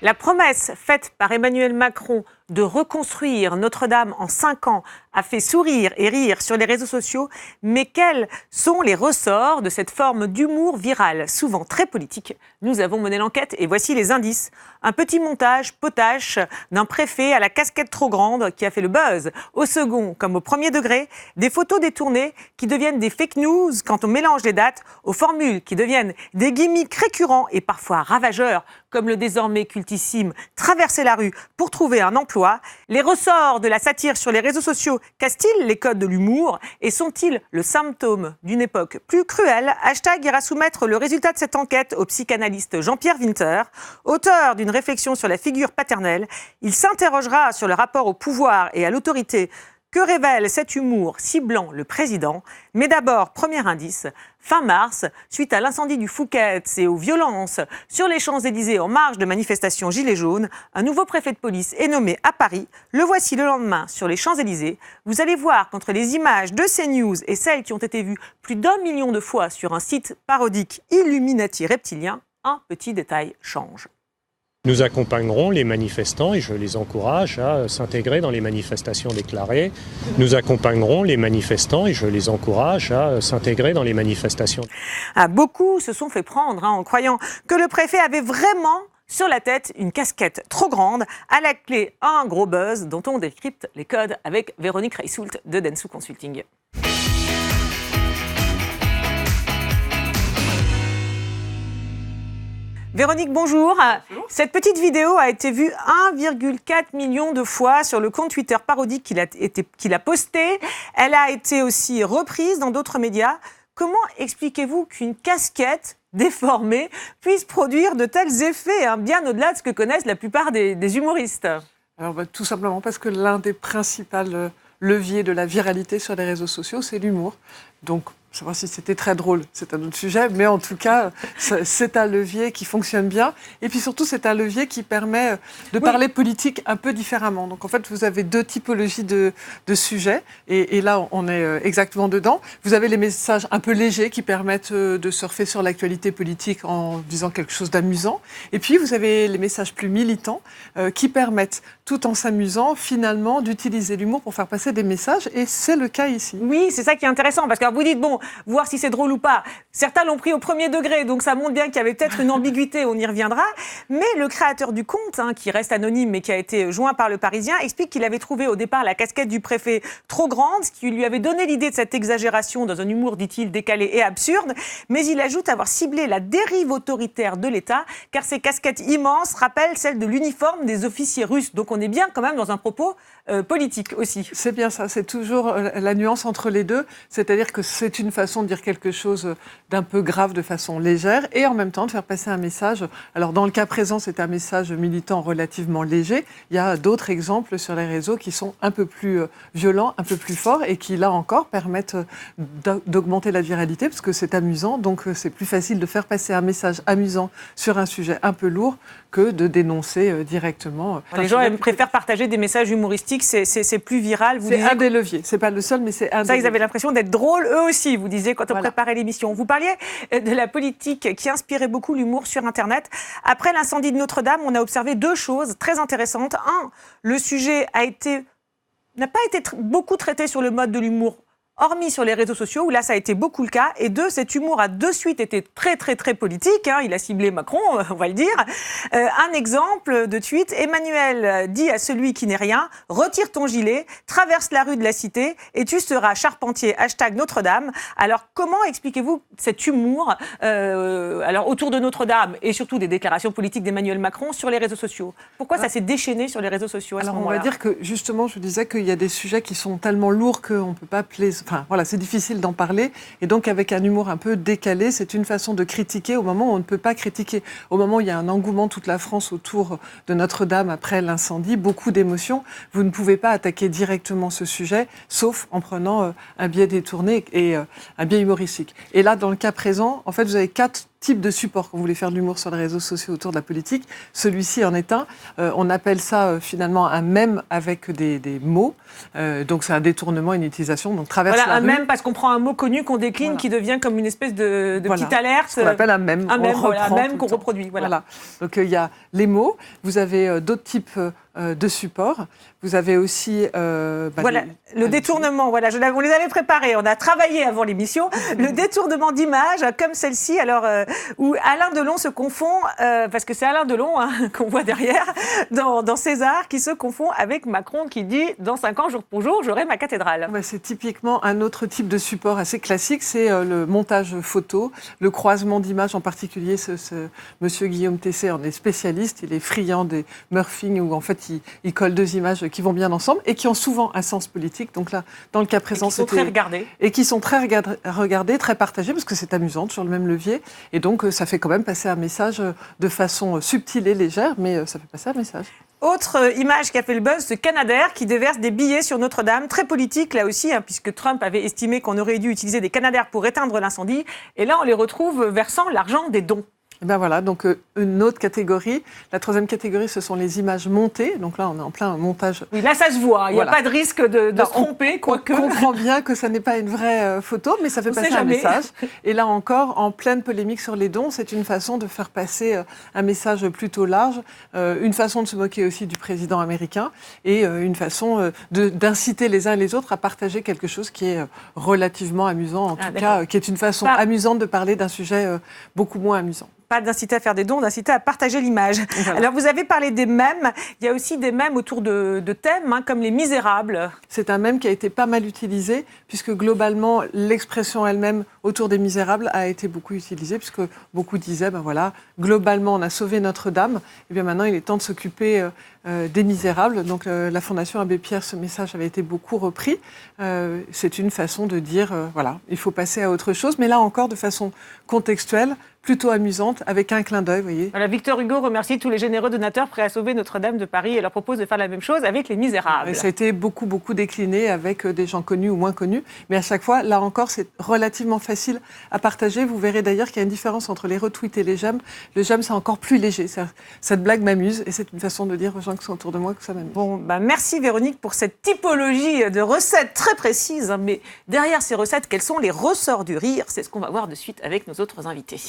La promesse faite par Emmanuel Macron de reconstruire Notre-Dame en 5 ans a fait sourire et rire sur les réseaux sociaux, mais quels sont les ressorts de cette forme d'humour viral, souvent très politique? Nous avons mené l'enquête et voici les indices. Un petit montage potache d'un préfet à la casquette trop grande qui a fait le buzz. Au second comme au premier degré, des photos détournées qui deviennent des fake news quand on mélange les dates, aux formules qui deviennent des gimmicks récurrents et parfois ravageurs, comme le désormais cultissime « traverser la rue pour trouver un emploi ». Les ressorts de la satire sur les réseaux sociaux cassent-ils les codes de l'humour et sont-ils le symptôme d'une époque plus cruelle? Hashtag ira soumettre le résultat de cette enquête au psychanalyste Jean-Pierre Winter, auteur d'une réflexion sur la figure paternelle. Il s'interrogera sur le rapport au pouvoir et à l'autorité. Que révèle cet humour ciblant le président? Mais d'abord, premier indice, fin mars, suite à l'incendie du Fouquet's et aux violences sur les Champs-Élysées en marge de manifestations Gilets jaunes, un nouveau préfet de police est nommé à Paris. Le voici le lendemain sur les Champs-Élysées. Vous allez voir qu'entre les images de CNews et celles qui ont été vues plus d'1 million de fois sur un site parodique Illuminati reptilien, un petit détail change. Nous accompagnerons les manifestants et je les encourage à s'intégrer dans les manifestations déclarées. Nous accompagnerons les manifestants et je les encourage à s'intégrer dans les manifestations. Beaucoup se sont fait prendre en croyant que le préfet avait vraiment sur la tête une casquette trop grande, à la clé un gros buzz dont on décrypte les codes avec Véronique Reissoult de Dentsu Consulting. Véronique, bonjour. Bonjour. Cette petite vidéo a été vue 1,4 million de fois sur le compte Twitter parodique qu'il a posté. Elle a été aussi reprise dans d'autres médias. Comment expliquez-vous qu'une casquette déformée puisse produire de tels effets, bien au-delà de ce que connaissent la plupart des humoristes? Alors, tout simplement parce que l'un des principaux leviers de la viralité sur les réseaux sociaux, c'est l'humour. Donc, savoir si c'était très drôle, c'est un autre sujet, mais en tout cas, c'est un levier qui fonctionne bien. Et puis surtout, c'est un levier qui permet de parler politique un peu différemment. Donc en fait, vous avez deux typologies de sujets, et là, on est exactement dedans. Vous avez les messages un peu légers qui permettent de surfer sur l'actualité politique en disant quelque chose d'amusant. Et puis, vous avez les messages plus militants qui permettent, tout en s'amusant, finalement, d'utiliser l'humour pour faire passer des messages. Et c'est le cas ici. Oui, c'est ça qui est intéressant, parce que vous dites, bon, voir si c'est drôle ou pas. Certains l'ont pris au premier degré, donc ça montre bien qu'il y avait peut-être une ambiguïté, on y reviendra. Mais le créateur du compte, qui reste anonyme mais qui a été joint par Le Parisien, explique qu'il avait trouvé au départ la casquette du préfet trop grande, ce qui lui avait donné l'idée de cette exagération dans un humour, dit-il, décalé et absurde. Mais il ajoute avoir ciblé la dérive autoritaire de l'État, car ces casquettes immenses rappellent celle de l'uniforme des officiers russes. Donc on est bien quand même dans un propos politique aussi. C'est bien ça, c'est toujours la nuance entre les deux, c'est-à-dire que c'est une façon de dire quelque chose d'un peu grave de façon légère et en même temps de faire passer un message. Alors dans le cas présent, c'est un message militant relativement léger. Il y a d'autres exemples sur les réseaux qui sont un peu plus violents, un peu plus forts et qui là encore permettent d'augmenter la viralité parce que c'est amusant, donc c'est plus facile de faire passer un message amusant sur un sujet un peu lourd que de dénoncer directement. Les gens préfèrent partager des messages humoristiques, c'est plus viral. C'est un des leviers, c'est pas le seul, mais c'est un des leviers. Ils avaient l'impression d'être drôles eux aussi, vous disiez quand on préparait l'émission. Vous parliez de la politique qui inspirait beaucoup l'humour sur Internet. Après l'incendie de Notre-Dame, on a observé 2 choses très intéressantes. Le sujet n'a pas été beaucoup traité sur le mode de l'humour, hormis sur les réseaux sociaux, où là, ça a été beaucoup le cas. Et 2, cet humour a de suite été très, très, très politique. Il a ciblé Macron, on va le dire. Un exemple de tweet, Emmanuel dit à celui qui n'est rien, retire ton gilet, traverse la rue de la Cité et tu seras charpentier, hashtag Notre-Dame. Alors, comment expliquez-vous cet humour autour de Notre-Dame et surtout des déclarations politiques d'Emmanuel Macron sur les réseaux sociaux? Pourquoi ça s'est déchaîné sur les réseaux sociaux à ce moment-là? On va dire que, justement, je disais qu'il y a des sujets qui sont tellement lourds qu'on ne peut pas c'est difficile d'en parler. Et donc, avec un humour un peu décalé, c'est une façon de critiquer au moment où on ne peut pas critiquer. Au moment où il y a un engouement, toute la France autour de Notre-Dame après l'incendie, beaucoup d'émotions, vous ne pouvez pas attaquer directement ce sujet, sauf en prenant un biais détourné et un biais humoristique. Et là, dans le cas présent, en fait, vous avez 4 type de support quand vous voulez faire de l'humour sur les réseaux sociaux autour de la politique. Celui-ci en est un. On appelle ça finalement un mème avec des mots. Donc c'est un détournement, une utilisation. Donc traverse voilà, la un rue. mème parce qu'on prend un mot connu qu'on décline, Voilà. qui devient comme une espèce de Voilà. petite alerte. Ce qu'on appelle un mème. Un mème, voilà, un reprend mème tout qu'on le temps. reproduit. Voilà. Voilà. Donc il y a les mots. Vous avez d'autres types de supports. Vous avez aussi Voilà, le détournement, voilà, on les avait préparés, on a travaillé avant l'émission, le détournement d'images comme celle-ci, alors où Alain Delon se confond, parce que c'est Alain Delon qu'on voit derrière, dans César, qui se confond avec Macron qui dit « Dans 5 ans, jour pour jour, j'aurai ma cathédrale ». C'est typiquement un autre type de support assez classique, c'est le montage photo, le croisement d'images en particulier. Ce monsieur Guillaume Tessé en est spécialiste, il est friand des morphings où en fait il colle deux images qui vont bien ensemble et qui ont souvent un sens politique. Donc là, dans le cas présent, et qui sont très regardés. Et qui sont très regardés, très partagés, parce que c'est amusant, sur le même levier. Et donc, ça fait quand même passer un message de façon subtile et légère, mais ça fait passer un message. Autre image qui a fait le buzz, ce Canadair qui déverse des billets sur Notre-Dame, très politique là aussi, puisque Trump avait estimé qu'on aurait dû utiliser des Canadair pour éteindre l'incendie. Et là, on les retrouve versant l'argent des dons. Et ben voilà, donc une autre catégorie. La troisième catégorie, ce sont les images montées. Donc là, on est en plein montage. Oui, là, ça se voit. Il n'y a pas de risque de se tromper, quoique. On comprend bien que ça n'est pas une vraie photo, mais ça fait passer un message. Et là encore, en pleine polémique sur les dons, c'est une façon de faire passer un message plutôt large, une façon de se moquer aussi du président américain et une façon d'inciter les uns et les autres à partager quelque chose qui est relativement amusant, en tout cas, qui est une façon amusante de parler d'un sujet beaucoup moins amusant. Pas d'inciter à faire des dons, d'inciter à partager l'image. Voilà. Alors, vous avez parlé des mèmes. Il y a aussi des mèmes autour de thèmes, comme les Misérables. C'est un mème qui a été pas mal utilisé, puisque globalement, l'expression elle-même autour des Misérables a été beaucoup utilisée, puisque beaucoup disaient, globalement, on a sauvé Notre-Dame, et bien maintenant, il est temps de s'occuper des Misérables. Donc, la Fondation Abbé Pierre, ce message avait été beaucoup repris. C'est une façon de dire, il faut passer à autre chose, mais là encore, de façon contextuelle, plutôt amusante, avec un clin d'œil, vous voyez. Voilà, Victor Hugo remercie tous les généreux donateurs prêts à sauver Notre-Dame de Paris et leur propose de faire la même chose avec les Misérables. Et ça a été beaucoup décliné avec des gens connus ou moins connus. Mais à chaque fois, là encore, c'est relativement facile à partager. Vous verrez d'ailleurs qu'il y a une différence entre les retweets et les j'aime. Le j'aime, c'est encore plus léger. Cette blague m'amuse et c'est une façon de dire aux gens qui sont autour de moi que ça m'amuse. Bon, merci Véronique pour cette typologie de recettes très précises. Mais derrière ces recettes, quels sont les ressorts du rire? C'est ce qu'on va voir de suite avec nos autres invités.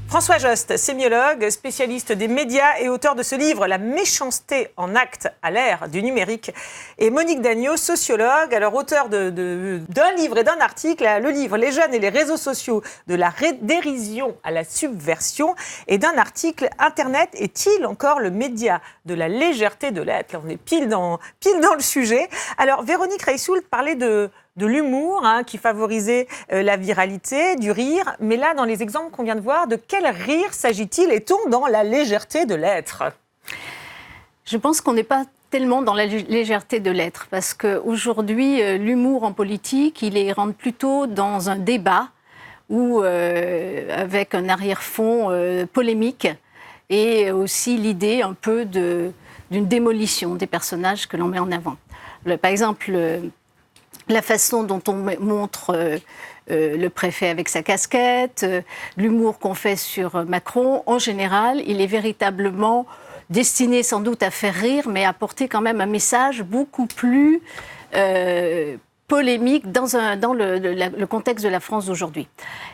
François Jost, sémiologue, spécialiste des médias et auteur de ce livre « La méchanceté en actes à l'ère du numérique ». Et Monique Dagneau, sociologue, alors auteur d'un livre et d'un article, le livre « Les jeunes et les réseaux sociaux, de la dérision à la subversion » et d'un article « Internet est-il encore le média de la légèreté de l'être ?» Là, on est pile dans le sujet. Alors, Véronique Reissoult parlait de l'humour qui favorisait la viralité, du rire. Mais là, dans les exemples qu'on vient de voir, de quel rire s'agit-il? Est-on dans la légèreté de l'être? Je pense qu'on n'est pas tellement dans la légèreté de l'être, parce qu'aujourd'hui, l'humour en politique, il rentre plutôt dans un débat ou avec un arrière-fond polémique et aussi l'idée un peu d'une démolition des personnages que l'on met en avant. Par exemple, la façon dont on montre le préfet avec sa casquette, l'humour qu'on fait sur Macron, en général, il est véritablement destiné sans doute à faire rire, mais à porter quand même un message beaucoup plus polémique dans le contexte de la France d'aujourd'hui.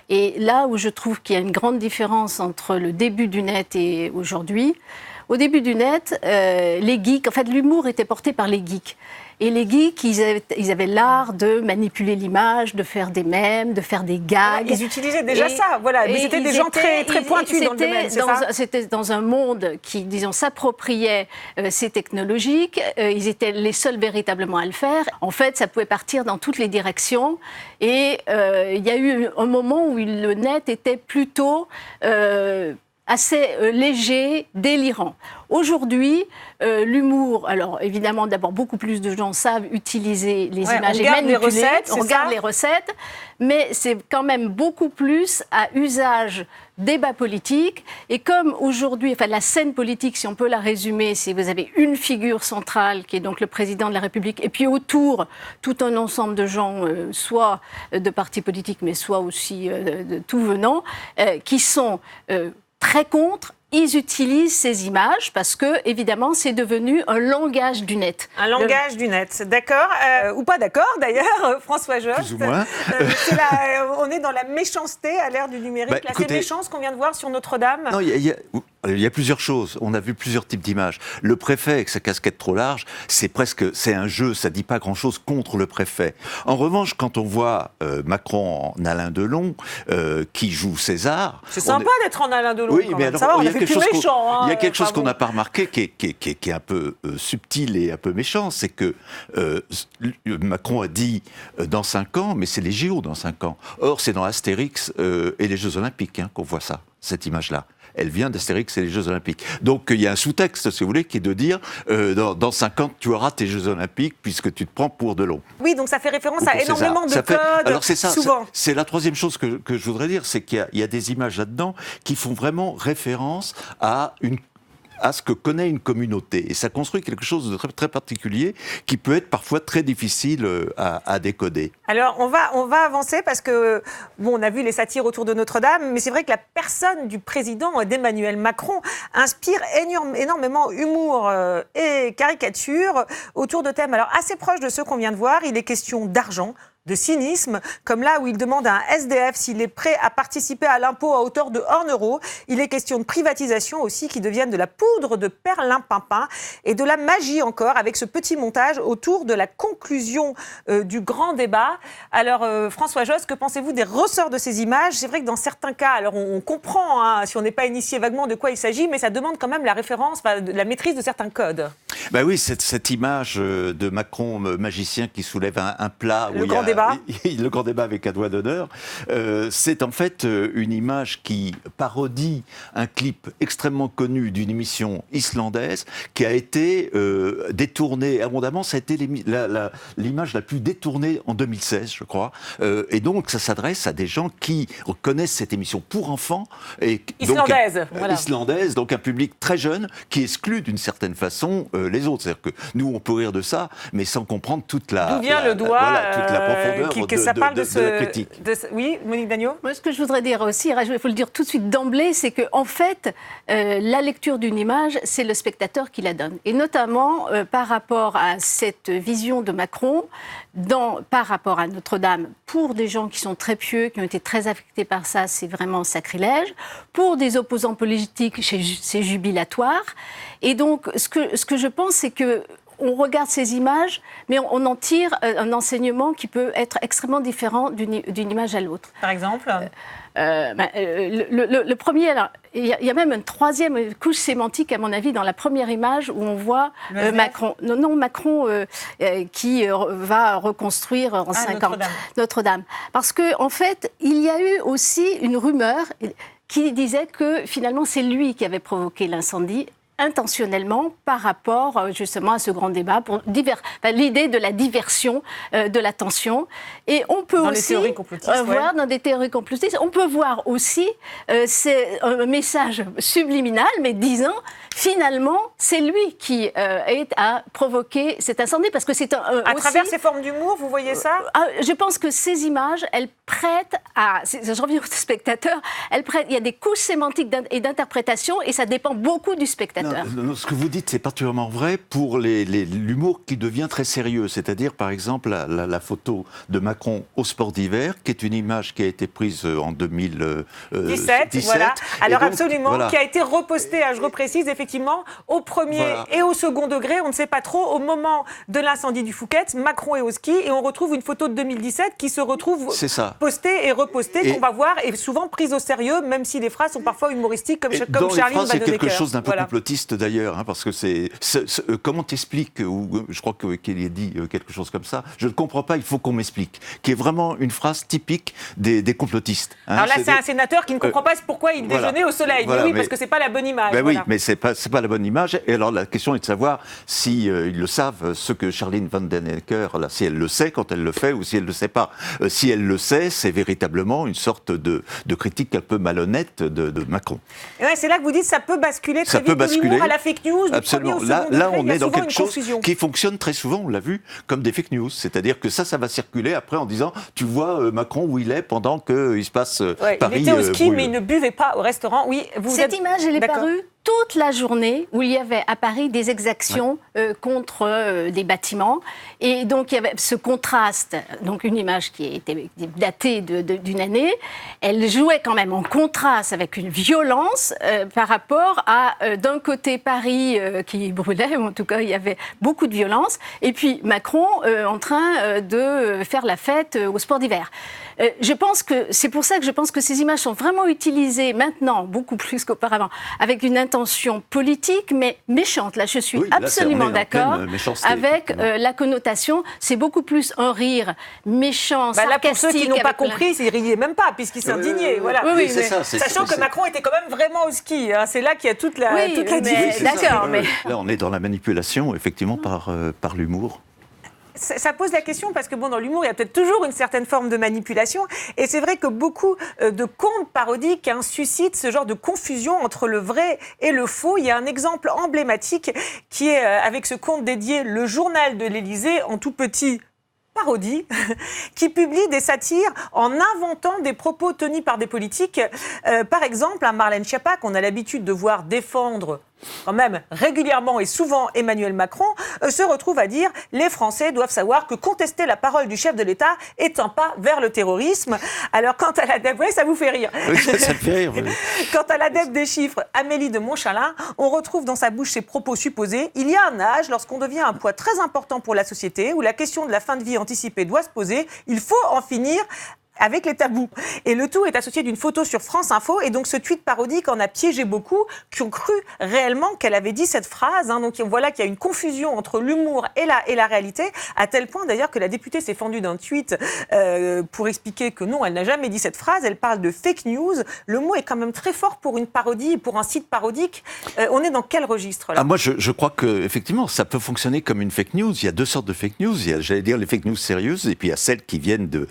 Et là où je trouve qu'il y a une grande différence entre le début du net et aujourd'hui, au début du net, les geeks, en fait l'humour était porté par les geeks. Et les geeks, ils avaient l'art de manipuler l'image, de faire des mèmes, de faire des gags. Ils utilisaient déjà ça, voilà. Mais c'était des gens très pointus dans le domaine, c'est ça ? C'était dans un monde qui, disons, s'appropriait ces technologies. Ils étaient les seuls véritablement à le faire. En fait, ça pouvait partir dans toutes les directions. Et il y a eu un moment où le net était plutôt assez léger, délirant. Aujourd'hui, l'humour, alors évidemment, d'abord, beaucoup plus de gens savent utiliser les images et manipuler. On regarde les recettes, mais c'est quand même beaucoup plus à usage débat politique. Et comme aujourd'hui, enfin la scène politique, si on peut la résumer, c'est vous avez une figure centrale qui est donc le président de la République, et puis autour, tout un ensemble de gens, soit de partis politiques, mais soit aussi de tout venant, qui sont très contre. Ils utilisent ces images parce que, évidemment, c'est devenu un langage du net. Un langage du net, d'accord. Ou pas d'accord, d'ailleurs, François Jost. Plus ou moins. On est dans la méchanceté à l'ère du numérique. Écoutez, c'est méchant ce qu'on vient de voir sur Notre-Dame. Non, il y a plusieurs choses. On a vu plusieurs types d'images. Le préfet, avec sa casquette trop large, c'est un jeu, ça ne dit pas grand-chose contre le préfet. En revanche, quand on voit Macron en Alain Delon, qui joue César... C'est sympa d'être en Alain Delon. Oui, mais alors, ça va, on a fait plus méchant. Il y a quelque chose qu'on n'a pas remarqué, qui est un peu subtil et un peu méchant, c'est que Macron a dit dans 5 ans, mais c'est les JO dans 5 ans. Or, c'est dans Astérix et les Jeux Olympiques qu'on voit ça, cette image-là. Elle vient d'Astérix et les Jeux Olympiques. Donc il y a un sous-texte, si vous voulez, qui est de dire dans 5 ans, tu auras tes Jeux Olympiques puisque tu te prends pour Delon. Oui, donc ça fait référence à énormément de codes. Alors c'est ça, souvent. C'est la troisième chose que je voudrais dire, c'est qu'il y a des images là-dedans qui font vraiment référence à ce que connaît une communauté. Et ça construit quelque chose de très, très particulier qui peut être parfois très difficile à décoder. Alors, on va avancer parce que, bon, on a vu les satires autour de Notre-Dame, mais c'est vrai que la personne du président d'Emmanuel Macron inspire énormément humour et caricature autour de thèmes alors assez proches de ceux qu'on vient de voir. Il est question d'argent, de cynisme, comme là où il demande à un SDF s'il est prêt à participer à l'impôt à hauteur de 1 euro. Il est question de privatisation aussi qui deviennent de la poudre de perlimpinpin et de la magie encore avec ce petit montage autour de la conclusion du grand débat. Alors François Jost, que pensez-vous des ressorts de ces images? C'est vrai que dans certains cas, alors on comprend si on n'est pas initié vaguement de quoi il s'agit, mais ça demande quand même la référence, la maîtrise de certains codes. Ben oui, cette image de Macron magicien qui soulève un plat le grand débat avec un doigt d'honneur, c'est en fait une image qui parodie un clip extrêmement connu d'une émission islandaise qui a été détournée abondamment. Ça a été l'image la plus détournée en 2016, je crois. Et donc, ça s'adresse à des gens qui connaissent cette émission pour enfants. Islandaise, voilà. Islandaise, donc un public très jeune qui exclut d'une certaine façon les autres. C'est-à-dire que nous, on peut rire de ça, mais sans comprendre toute la... D'où vient le doigt toute la profondeur de la critique. Oui, Monique Dagneau. Moi, ce que je voudrais dire aussi, il faut le dire tout de suite d'emblée, c'est qu'en fait, la lecture d'une image, c'est le spectateur qui la donne. Et notamment, par rapport à cette vision de Macron, par rapport à Notre-Dame, pour des gens qui sont très pieux, qui ont été très affectés par ça, c'est vraiment sacrilège. Pour des opposants politiques, c'est jubilatoire. Et donc, ce que je pense, c'est que on regarde ces images, mais on en tire un enseignement qui peut être extrêmement différent d'une image à l'autre. Par exemple le premier, alors, il y a même une troisième couche sémantique, à mon avis, dans la première image où on voit Macron. Macron qui va reconstruire en 5 ans Notre-Dame. Parce qu'en fait, il y a eu aussi une rumeur qui disait que finalement, c'est lui qui avait provoqué l'incendie intentionnellement par rapport justement à ce grand débat pour l'idée de la diversion de l'attention. Et on peut dans aussi les théories complotistes, voir dans des théories complotistes, on peut voir aussi c'est un message subliminal, mais disant finalement c'est lui qui a provoqué cet incendie parce que c'est à travers ces formes d'humour, vous voyez ça je pense que ces images, elles prêtent je reviens au spectateur, il y a des couches sémantiques et d'interprétation et ça dépend beaucoup du spectateur. Non, ce que vous dites, c'est particulièrement vrai pour l'humour qui devient très sérieux. C'est-à-dire, par exemple, la photo de Macron au sport d'hiver, qui est une image qui a été prise en 2017. Voilà. Alors, donc, absolument, voilà. Qui a été repostée, je reprécise, effectivement, au premier et au second degré. On ne sait pas trop. Au moment de l'incendie du Fouquet, Macron est au ski et on retrouve une photo de 2017 qui se retrouve postée et repostée, qu'on va voir, et souvent prise au sérieux, même si les phrases sont parfois humoristiques, comme Charline va donner quelque chose d'un peu complotiste. complotiste d'ailleurs, hein, parce que comment t'expliques, ou je crois qu'il a dit quelque chose comme ça, je ne comprends pas, il faut qu'on m'explique, qui est vraiment une phrase typique des complotistes. Hein. Alors là, c'est un sénateur qui ne comprend pas pourquoi il déjeunait au soleil. Voilà, mais oui, parce que c'est pas la bonne image. Ben voilà. oui, mais c'est pas la bonne image. Et alors la question est de savoir si ils le savent, ce que Charline Van Den Hecker, là, si elle le sait quand elle le fait, ou si elle le sait pas. Si elle le sait, c'est véritablement une sorte de critique un peu malhonnête de Macron. Et ouais, c'est là que vous dites ça peut basculer très vite de l'humour à la fake news. Absolument. Du premier au second Là, degré, on il y a est dans souvent quelque une chose confusion. qui fonctionne très souvent, on l'a vu, comme des fake news. C'est-à-dire que ça va circuler après en disant, tu vois Macron où il est pendant qu'il se passe Paris. Il était au ski, brûle. mais il ne buvait pas au restaurant. Oui, Cette image, elle est D'accord. parue toute la journée où il y avait à Paris des exactions contre des bâtiments. Et donc, il y avait ce contraste. Donc, une image qui était datée d'une année. Elle jouait quand même en contraste avec une violence par rapport à, d'un côté, Paris qui brûlait, ou en tout cas, il y avait beaucoup de violence. Et puis, Macron en train de faire la fête au sport d'hiver. Je pense que c'est pour ça que je pense que ces images sont vraiment utilisées maintenant, beaucoup plus qu'auparavant, avec une intention politique, mais méchante. Là, je suis absolument d'accord avec la connotation. C'est beaucoup plus un rire méchant, sarcastique. Là, pour ceux qui n'ont pas avec compris, ils riaient même pas, puisqu'ils s'indignaient. Voilà. Oui, c'est ça. Sachant que Macron était quand même vraiment au ski. Hein. C'est là qu'il y a toute la différence. D'accord, mais... Là, on est dans la manipulation, effectivement, par l'humour. Ça pose la question parce que dans l'humour, il y a peut-être toujours une certaine forme de manipulation. Et c'est vrai que beaucoup de contes parodiques suscitent ce genre de confusion entre le vrai et le faux. Il y a un exemple emblématique qui est avec ce conte dédié Le Journal de l'Élysée, en tout petit parodie, qui publie des satires en inventant des propos tenus par des politiques. Par exemple, Marlène Schiappa, qu'on a l'habitude de voir défendre quand même régulièrement et souvent Emmanuel Macron, se retrouve à dire « Les Français doivent savoir que contester la parole du chef de l'État est un pas vers le terrorisme ». Alors, quant à l'adepte, oui, ça vous fait rire. Oui, ça fait rire. Oui. Quant à l'adepte des chiffres, Amélie de Montchalin, on retrouve dans sa bouche ses propos supposés. Il y a un âge, lorsqu'on devient un poids très important pour la société, où la question de la fin de vie anticipée doit se poser, il faut en finir avec les tabous. Et le tout est associé d'une photo sur France Info. Et donc, ce tweet parodique en a piégé beaucoup qui ont cru réellement qu'elle avait dit cette phrase. Hein. Donc, voilà qu'il y a une confusion entre l'humour et la réalité, à tel point d'ailleurs que la députée s'est fendue d'un tweet pour expliquer que non, elle n'a jamais dit cette phrase. Elle parle de fake news. Le mot est quand même très fort pour une parodie, pour un site parodique. On est dans quel registre là ? Moi, je crois qu'effectivement, ça peut fonctionner comme une fake news. Il y a deux sortes de fake news. Il y a, j'allais dire, les fake news sérieuses, et puis il y a celles qui viennent de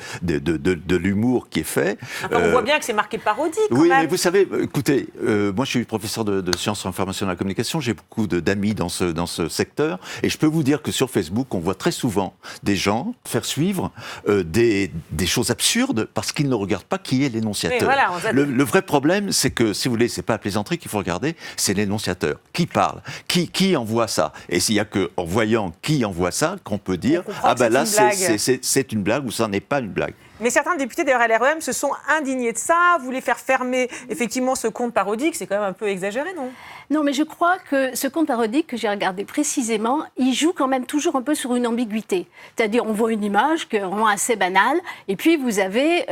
l'humour qui est fait. Enfin, on voit bien que c'est marqué parodie, quand oui, même. mais vous savez, écoutez, moi je suis professeur de sciences en information et de la communication, j'ai beaucoup d'amis dans ce secteur, et je peux vous dire que sur Facebook, on voit très souvent des gens faire suivre des choses absurdes parce qu'ils ne regardent pas qui est l'énonciateur. Voilà, le vrai problème, c'est que, si vous voulez, c'est pas la plaisanterie qu'il faut regarder, c'est l'énonciateur. Qui parle ? Qui envoie ça ? Et s'il y a qu'en voyant qui envoie ça, qu'on peut dire, ah ben là, c'est une blague ou ça n'est pas une blague. Mais certains députés de LREM se sont indignés de ça, voulaient faire fermer effectivement ce compte parodique. C'est quand même un peu exagéré, non ? Non, mais je crois que ce compte parodique que j'ai regardé précisément, il joue quand même toujours un peu sur une ambiguïté. C'est-à-dire, on voit une image qui est vraiment assez banale, et puis vous avez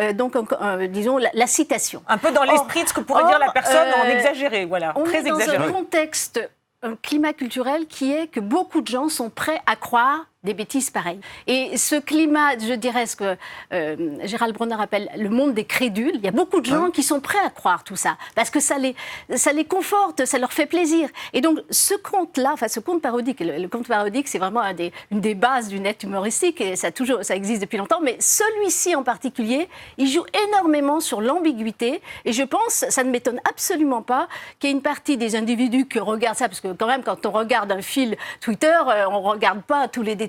disons, la citation. Un peu dans l'esprit de ce que pourrait dire la personne en exagéré, voilà, très exagéré. On est dans un contexte, un climat culturel qui est que beaucoup de gens sont prêts à croire des bêtises pareilles. Et ce climat, je dirais ce que Gérald Bronner appelle le monde des crédules, il y a beaucoup de gens qui sont prêts à croire tout ça, parce que ça les conforte, ça leur fait plaisir. Et donc, ce conte-là, enfin ce conte parodique, le conte parodique, c'est vraiment une des bases du net humoristique, et ça existe depuis longtemps, mais celui-ci en particulier, il joue énormément sur l'ambiguïté, et je pense, ça ne m'étonne absolument pas qu'il y ait une partie des individus qui regardent ça, parce que quand même, quand on regarde un fil Twitter, on ne regarde pas tous les détails.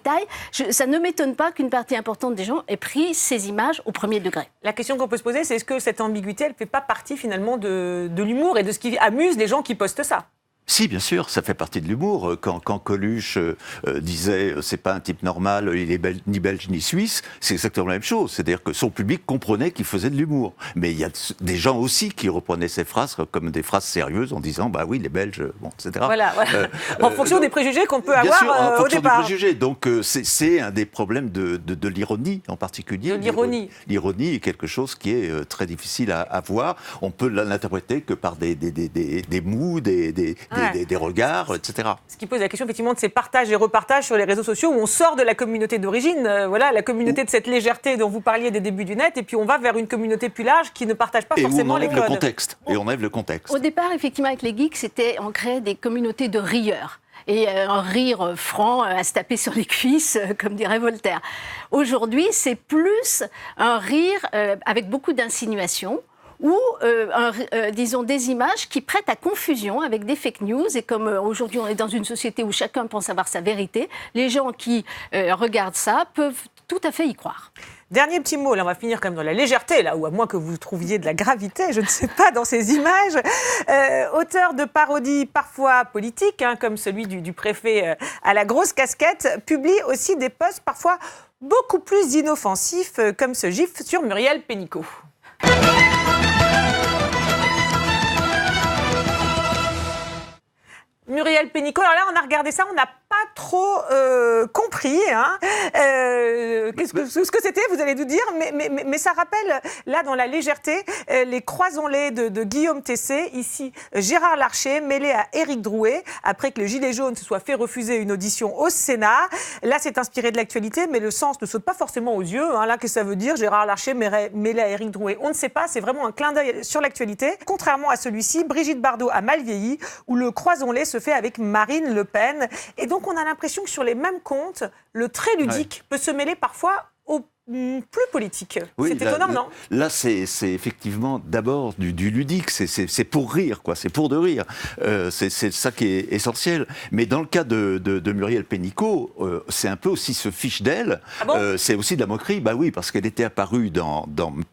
Ça ne m'étonne pas qu'une partie importante des gens ait pris ces images au premier degré. La question qu'on peut se poser, c'est est-ce que cette ambiguïté, elle ne fait pas partie finalement de l'humour et de ce qui amuse les gens qui postent ça ? Si, bien sûr, ça fait partie de l'humour. Quand Coluche disait « c'est pas un type normal, il est ni belge ni suisse », c'est exactement la même chose. C'est-à-dire que son public comprenait qu'il faisait de l'humour. Mais il y a des gens aussi qui reprenaient ces phrases comme des phrases sérieuses en disant « bah oui, les Belges, bon, etc. » Voilà. En fonction des préjugés qu'on peut avoir sûr, en au fonction départ. des préjugés. Donc c'est un des problèmes de l'ironie en particulier. De l'ironie. L'ironie est quelque chose qui est très difficile à voir. On peut l'interpréter que par des mots, des des regards, etc. Ce qui pose la question effectivement de ces partages et repartages sur les réseaux sociaux où on sort de la communauté d'origine, voilà, la communauté de cette légèreté dont vous parliez des débuts du net, et puis on va vers une communauté plus large qui ne partage pas forcément les codes. Et on enlève le contexte. Au départ, effectivement, avec les geeks, on créait des communautés de rieurs. Et un rire franc à se taper sur les cuisses, comme dirait Voltaire. Aujourd'hui, c'est plus un rire avec beaucoup d'insinuations, ou disons des images qui prêtent à confusion avec des fake news. Et comme aujourd'hui on est dans une société où chacun pense avoir sa vérité, les gens qui regardent ça peuvent tout à fait y croire. Dernier petit mot, là on va finir quand même dans la légèreté, là, ou à moins que vous trouviez de la gravité, je ne sais pas, dans ces images. Auteur de parodies parfois politiques, hein, comme celui du préfet à la grosse casquette, publie aussi des posts parfois beaucoup plus inoffensifs, comme ce gif sur Muriel Pénicaud. Muriel Pénicaud, alors là on a regardé ça, on n'a pas trop compris ce que c'était, vous allez nous dire, mais ça rappelle, là dans la légèreté, les croisons-les de Guillaume Tessé, ici Gérard Larcher, mêlé à Éric Drouet, après que le Gilet jaune se soit fait refuser une audition au Sénat. Là c'est inspiré de l'actualité, mais le sens ne saute pas forcément aux yeux, hein. Là qu'est-ce que ça veut dire, Gérard Larcher mêlé à Éric Drouet, on ne sait pas, c'est vraiment un clin d'œil sur l'actualité. Contrairement à celui-ci, Brigitte Bardot a mal vieilli, où le croisons-les se fait avec Marine Le Pen, et donc on a l'impression que sur les mêmes comptes, le très ludique peut se mêler parfois au plus politique. Oui, c'est étonnant, non ? Là, c'est effectivement d'abord du ludique, c'est pour rire, quoi, c'est pour de rire. C'est ça qui est essentiel. Mais dans le cas de Muriel Pénicaud, c'est un peu aussi se fiche d'elle. Ah bon c'est aussi de la moquerie, bah oui, parce qu'elle était apparue dans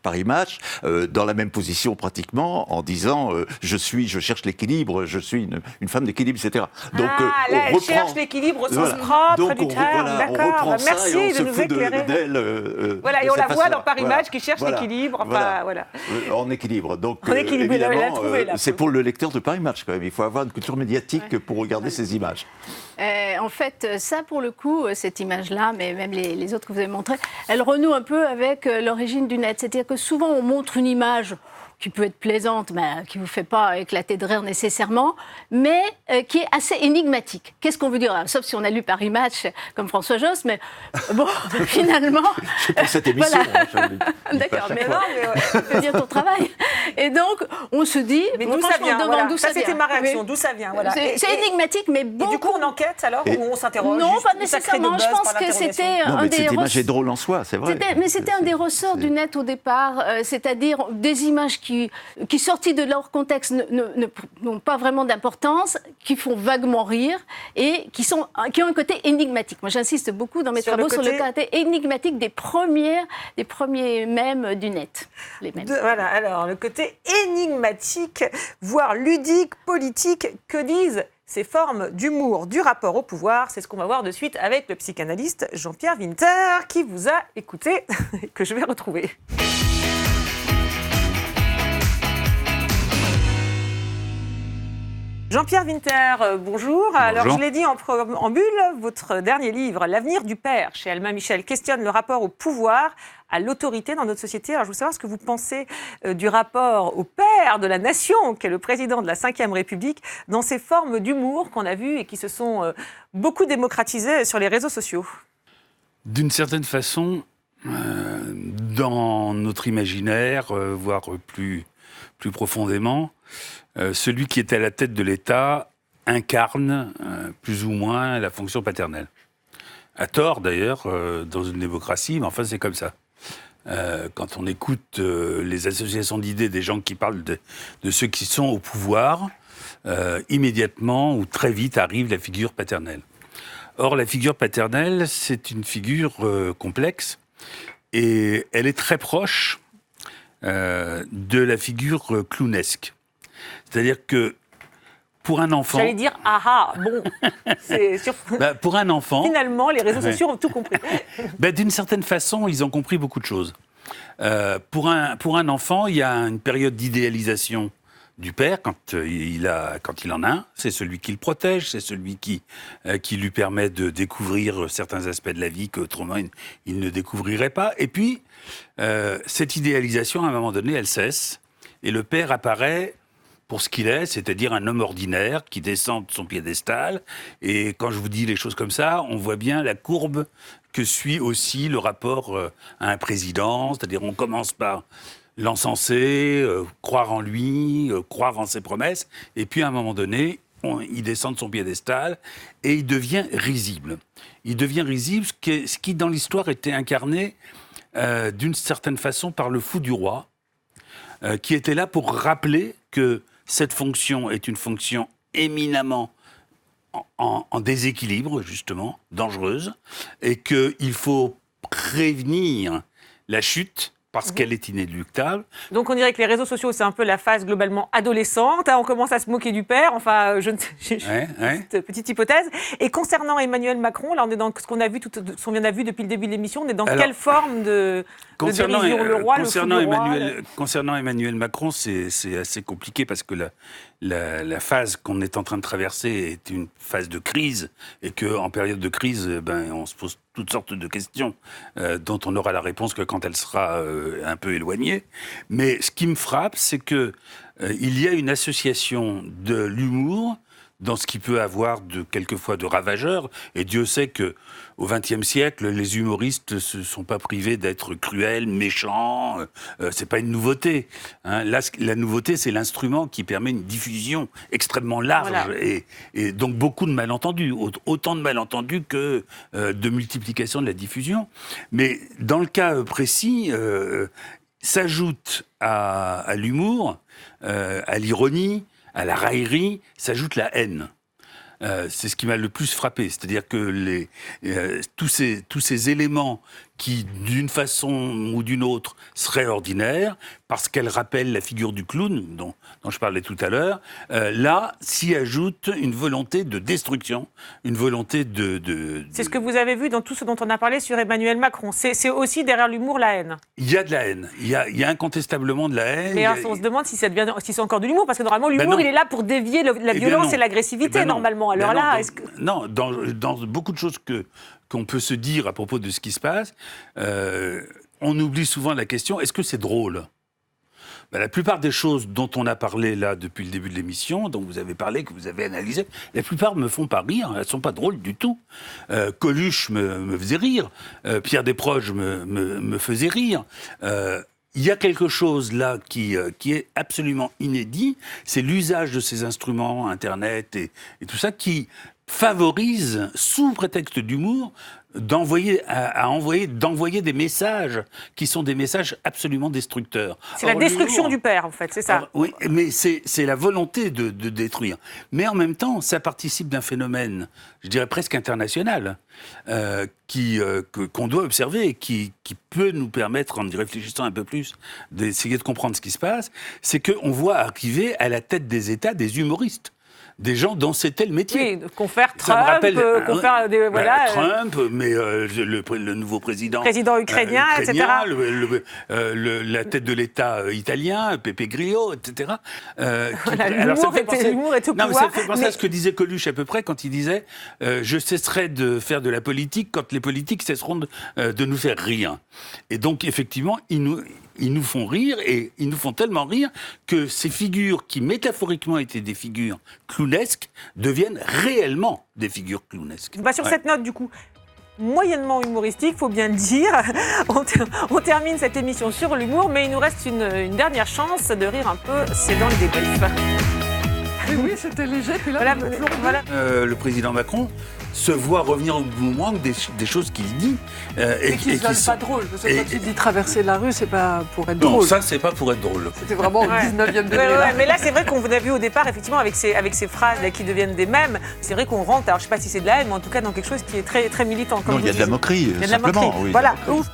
Paris Match, dans la même position pratiquement, en disant je cherche l'équilibre, je suis une femme d'équilibre, etc. Donc, là, elle cherche l'équilibre au sens propre donc, du terme. on reprend ça merci et on de se nous fout éclairer. d'elle. Voilà, et on la voit dans Paris Match qui cherche l'équilibre. Enfin, voilà. En équilibre. Donc, En équilibre, évidemment, trouvé, c'est pour le lecteur de Paris Match quand même. Il faut avoir une culture médiatique pour regarder ces images. En fait, ça pour le coup, cette image-là, mais même les autres que vous avez montrées, elle renoue un peu avec l'origine du net. C'est-à-dire que souvent on montre une image qui peut être plaisante, mais qui ne vous fait pas éclater de rire nécessairement, mais qui est assez énigmatique. Qu'est-ce qu'on veut dire ? Sauf si on a lu Paris Match comme François Josse, mais bon, finalement... C'est pour cette émission. Voilà. D'accord, mais non, mais tu fais bien ton travail. Et donc, on se dit... Mais d'où ça vient, voilà. Ça, c'était ma réaction, d'où ça vient. Voilà. C'est énigmatique, mais bon... Et du coup, on enquête alors, ou on s'interroge? Non, pas nécessairement. Je pense que c'était un des... Cette image est drôle en soi, c'est vrai. Mais c'était un des ressorts du net au départ, c'est-à-dire des images qui sorties de leur contexte, n'ont pas vraiment d'importance, qui font vaguement rire et qui ont un côté énigmatique. Moi, j'insiste beaucoup dans mes travaux sur le côté énigmatique des premiers mèmes du net. Les mèmes. Voilà, alors le côté énigmatique, voire ludique, politique, que disent ces formes d'humour du rapport au pouvoir? C'est ce qu'on va voir de suite avec le psychanalyste Jean-Pierre Winter, qui vous a écouté et que je vais retrouver. Jean-Pierre Winter, bonjour. Alors, je l'ai dit en préambule, votre dernier livre, L'avenir du père, chez Albin Michel, questionne le rapport au pouvoir, à l'autorité dans notre société. Alors, je veux savoir ce que vous pensez du rapport au père de la nation, qui est le président de la Ve République, dans ces formes d'humour qu'on a vues et qui se sont beaucoup démocratisées sur les réseaux sociaux. D'une certaine façon, dans notre imaginaire, voire plus profondément, celui qui est à la tête de l'État incarne plus ou moins la fonction paternelle. À tort d'ailleurs, dans une démocratie, mais enfin c'est comme ça. Quand on écoute les associations d'idées des gens qui parlent de ceux qui sont au pouvoir, immédiatement ou très vite arrive la figure paternelle. Or, la figure paternelle, c'est une figure complexe et elle est très proche de la figure clownesque. C'est-à-dire que pour un enfant... J'allais dire, bon, c'est surprenant. Pour un enfant... Finalement, les réseaux sociaux ont tout compris. D'une certaine façon, ils ont compris beaucoup de choses. Pour un enfant, il y a une période d'idéalisation du père, quand il en a un. C'est celui qui le protège, c'est celui qui lui permet de découvrir certains aspects de la vie qu'autrement il ne découvrirait pas. Et puis, cette idéalisation, à un moment donné, elle cesse. Et le père apparaît pour ce qu'il est, c'est-à-dire un homme ordinaire qui descend de son piédestal. Et quand je vous dis les choses comme ça, on voit bien la courbe que suit aussi le rapport à un président. C'est-à-dire on commence par l'encenser, croire en lui, croire en ses promesses. Et puis à un moment donné, il descend de son piédestal et il devient risible. Il devient risible, ce qui dans l'histoire était incarné d'une certaine façon par le fou du roi, qui était là pour rappeler que cette fonction est une fonction éminemment en déséquilibre, justement, dangereuse, et qu'il faut prévenir la chute parce qu'elle est inéluctable. Donc on dirait que les réseaux sociaux, c'est un peu la phase globalement adolescente. On commence à se moquer du père. Enfin, petite hypothèse. Et concernant Emmanuel Macron, là on est dans ce qu'on a vu, ce qu'on a vu depuis le début de l'émission. On est dans quelle forme de dérision, le roi, le fou du roi Concernant Emmanuel Macron, c'est assez compliqué parce que la phase qu'on est en train de traverser est une phase de crise et qu'en période de crise, on se pose toutes sortes de questions dont on aura la réponse que quand elle sera un peu éloignée. Mais ce qui me frappe, c'est qu'il y a une association de l'humour dans ce qui peut avoir quelquefois de ravageur. Et Dieu sait qu'au XXe siècle, les humoristes ne se sont pas privés d'être cruels, méchants. C'est pas une nouveauté. Là, la nouveauté, c'est l'instrument qui permet une diffusion extrêmement large. Voilà. Et donc beaucoup de malentendus. Autant de malentendus que de multiplication de la diffusion. Mais dans le cas précis, s'ajoute à l'humour, à l'ironie, à la raillerie, s'ajoute la haine. C'est ce qui m'a le plus frappé. C'est-à-dire que tous ces éléments qui, d'une façon ou d'une autre, seraient ordinaires, parce qu'elles rappellent la figure du clown, dont je parlais tout à l'heure, là, s'y ajoute une volonté de destruction, une volonté de... C'est ce que vous avez vu dans tout ce dont on a parlé sur Emmanuel Macron. C'est aussi derrière l'humour la haine. Il y a de la haine. Il y a incontestablement de la haine. Mais on se demande si c'est encore de l'humour, parce que normalement, l'humour, il est là pour dévier la violence et l'agressivité, normalement. Alors là, non, dans beaucoup de choses qu'on peut se dire à propos de ce qui se passe, on oublie souvent la question, est-ce que c'est drôle ? La plupart des choses dont on a parlé là depuis le début de l'émission, dont vous avez parlé, que vous avez analysé, la plupart me font pas rire, elles sont pas drôles du tout. Coluche me faisait rire, Pierre Desproges me faisait rire. Il y a quelque chose là qui est absolument inédit, c'est l'usage de ces instruments, Internet et tout ça, qui favorise, sous prétexte d'humour, d'envoyer des messages qui sont des messages absolument destructeurs. C'est la destruction du père, en fait, c'est ça. Oui, mais c'est la volonté de détruire. Mais en même temps, ça participe d'un phénomène, je dirais presque international, qu'on doit observer et qui peut nous permettre, en y réfléchissant un peu plus, d'essayer de comprendre ce qui se passe, c'est qu'on voit arriver à la tête des États des humoristes. Des gens dont c'était le métier. Oui, confère Trump, Trump, mais le nouveau président ukrainien, etc. La tête de l'État italien, Pepe Grillo, etc. L'humour est au pouvoir. Ça fait penser à ce que disait Coluche à peu près quand il disait « Je cesserai de faire de la politique quand les politiques cesseront de nous faire rire ». Et donc, effectivement, ils nous font rire, et ils nous font tellement rire que ces figures qui, métaphoriquement, étaient des figures clownesques, deviennent réellement des figures clownesques. Sur cette note, du coup, moyennement humoristique, il faut bien le dire, on termine cette émission sur l'humour, mais il nous reste une dernière chance de rire un peu, c'est dans le débrief. Oui, c'était léger, puis là, le président Macron se voit revenir au boomerang des choses qu'il dit. Et qui sont pas drôles. Parce que quand il dit traverser la rue, c'est pas pour être drôle. Non, ça, c'est pas pour être drôle. C'était vraiment au 19e degré. Mais là, c'est vrai qu'on vous a vu au départ, effectivement, avec ces phrases là, qui deviennent des mèmes. C'est vrai qu'on rentre, alors je sais pas si c'est de la haine, mais en tout cas dans quelque chose qui est très, très militant. Non, il y a de la moquerie, simplement. Oui, voilà, ouf.